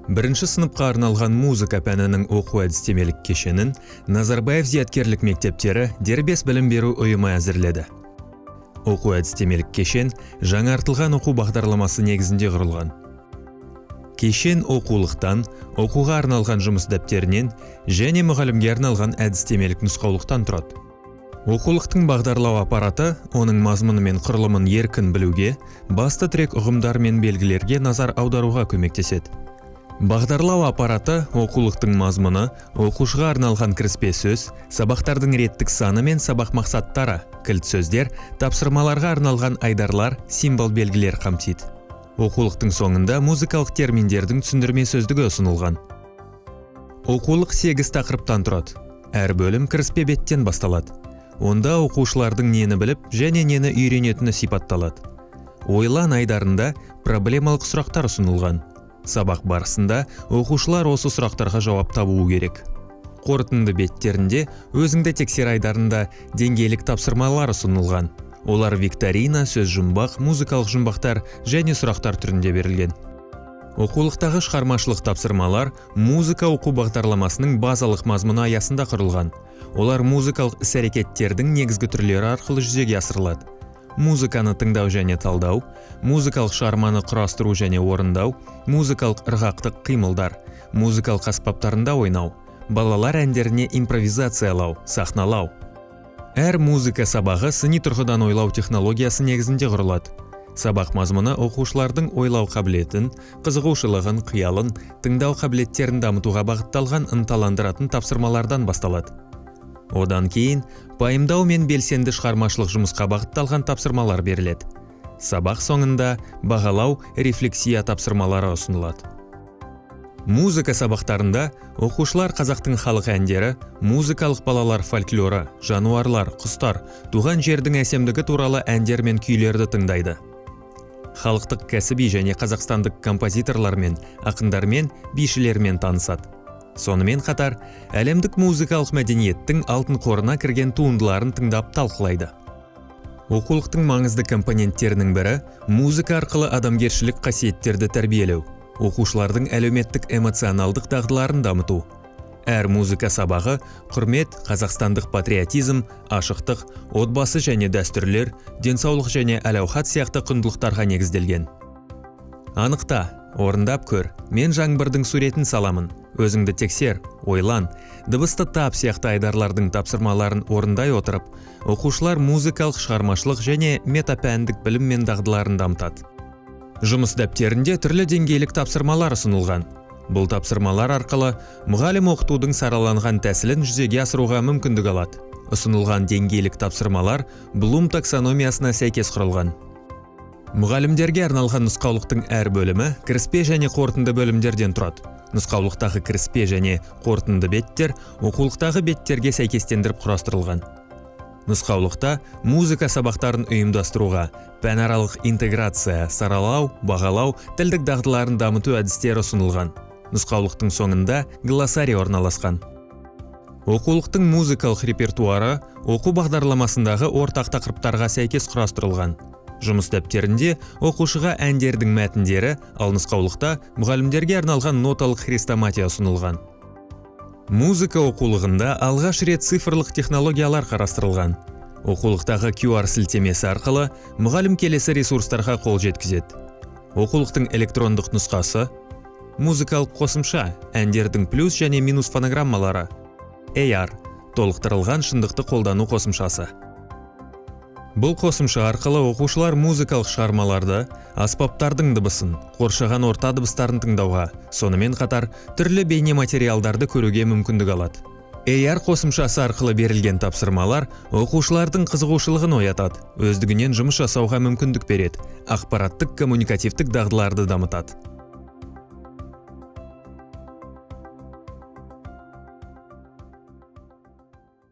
Бірінші сыныпқа арналған музыка пәнінің оқу әдістемелік кешенін Назарбаев зияткерлік мектептері дербес білім беру ұйымы әзірледі. Оқу әдістемелік кешен жаңартылған оқу бағдарламасы негізінде құрылған. Кешен оқулықтан, оқуға арналған жұмыс дәптерінен және мұғалімге арналған әдістемелік нұсқаулықтан тұрады. Оқулықтың бағдарлау аппараты оның мазмұны мен құрылымын еркін білуге, басты тірек ұғымдар мен белгілерге назар аударуға көмектеседі. Бағдарлау аппараты оқулықтың мазмұны, оқушыға арналған кіріспе сөз, сабақтардың реттік саны мен сабақ мақсаттары, кілт сөздер, тапсырмаларға арналған айдарлар, символ белгілер қамтиды. Оқулықтың соңында музыкалық терминдердің түсіндірме сөздігі ұсынылған. Оқулық 8 тақырыптан тұрады. Әр бөлім кіріспе беттен басталады. Онда оқушылардың нені біліп және нені үйренетіні сипатталады. Ойлан айдарында проблемалық сұрақтар ұсынылған. Сабақ барысында оқушылар осы сұрақтарға жауап табуы керек. Қорытынды беттерінде өзіңді тексер айдарында деңгейлік тапсырмалар ұсынылған. Олар викторина, сөз жұмбақ, музыкалық жұмбақтар және сұрақтар түрінде берілген. Оқулықтағы шығармашылық тапсырмалар музыка оқу бағдарламасының базалық мазмұны аясында құрылған. Олар музыкалық іс-әрекеттердің негізгі түрлері арқылы жүзеге асырылады. Музыканы тыңдау және талдау, музыкалық шығарманы құрастыру және орындау, музыкалық ырғақтық қимылдар, музыкалық аспаптарында ойнау, балалар әндеріне импровизациялау, сахналау. Әр музыка сабағы сыни тұрғыдан ойлау технологиясы негізінде құрылады. Сабақ мазмұны оқушылардың ойлау қабілетін, қызығушылығын, қиялын, тыңдау қабілеттерін дамытуға бағытталған ынталандыратын тапсырмалардан басталады. Одан кейін пайымдау мен белсенді шығармашылық жұмысқа бағытталған тапсырмалар беріледі. Сабақ соңында бағалау, рефлексия тапсырмалары ұсынылады. Музыка сабақтарында оқушылар қазақтың халық әндері, музыкалық балалар фольклоры, жануарлар, құстар, туған жердің әсемдігі туралы әндер мен күйлерді тыңдайды. Халықтық кәсіби және қазақстандық композиторлармен, ақындармен, бишілермен танысады. Сонымен қатар, әлемдік музыкалық мәдениеттің алтын қорына кірген туындыларын тыңдап талқылайды. Оқулықтың маңызды компоненттерінің бірі музыка арқылы адамгершілік қасиеттерді тәрбиелеу, оқушылардың әлеуметтік эмоционалдық дағдыларын дамыту. Әр музыка сабағы құрмет, қазақстандық патриотизм, ашықтық, отбасы және дәстүрлер, денсаулық және әл-ауқат сияқты құндылықтарға негізделген. Анықта, орындап көр, мен жаңбырдың суретін саламын. Өзіңді тексер, ойлан, дыбысты тап сияқты айдарлардың тапсырмаларын орындай отырып, оқушылар музыкалық шығармашылық және метапәндік білім мен дағдыларын дамытады. Жұмыс дәптерінде түрлі деңгейлік тапсырмалар ұсынылған. Бұл тапсырмалар арқылы мұғалім оқытудың сараланған тәсілін жүзеге асыруға мүмкіндік алады. Ұсынылған деңгейлік тапсырмалар Блум таксономиясына сәйкес құрылған. Мұғалімдерге арналған нұсқаулықтың әр бөлімі кіріспе және қорытынды бөлімдерден тұрады. Нұсқаулықтағы кіріспе және қорытынды беттер оқулықтағы беттерге сәйкестендіріп құрастырылған. Нұсқаулықта музыка сабақтарын ұйымдастыруға, пәнаралық интеграция, саралау, бағалау, тілдік дағдыларын дамыту әдістері ұсынылған. Нұсқаулықтың соңында глоссарий орналасқан. Оқулықтың музыкалық репертуары оқу бағдарламасындағы ортақ тақырыптарға сәйкес құрастырылған. Жұмыс дәптерінде оқушыға әндердің мәтіндері, ал нұсқаулықта мұғалімдерге арналған ноталық хрестоматия ұсынылған. Музыка оқулығында алғаш рет цифрлық технологиялар қарастырылған. Оқулықтағы QR сілтемесі арқылы мұғалім келесі ресурстарға қол жеткізеді. Оқулықтың электрондық нұсқасы, музыкалық қосымша, әндердің плюс және минус фонограммалары, AR, толықтырылған шындықты қолдану қосымшасы. Бұл қосымша арқылы оқушылар музыкалық шығармаларды, аспаптардың дыбысын, қоршаған орта дыбыстарын тыңдауға, сонымен қатар түрлі бейне материалдарды көруге мүмкіндік алады. AR қосымшасы арқылы берілген тапсырмалар оқушылардың қызығушылығын оятады, өздігінен жұмыс жасауға мүмкіндік береді, ақпараттық коммуникативтік дағдыларды дамытады.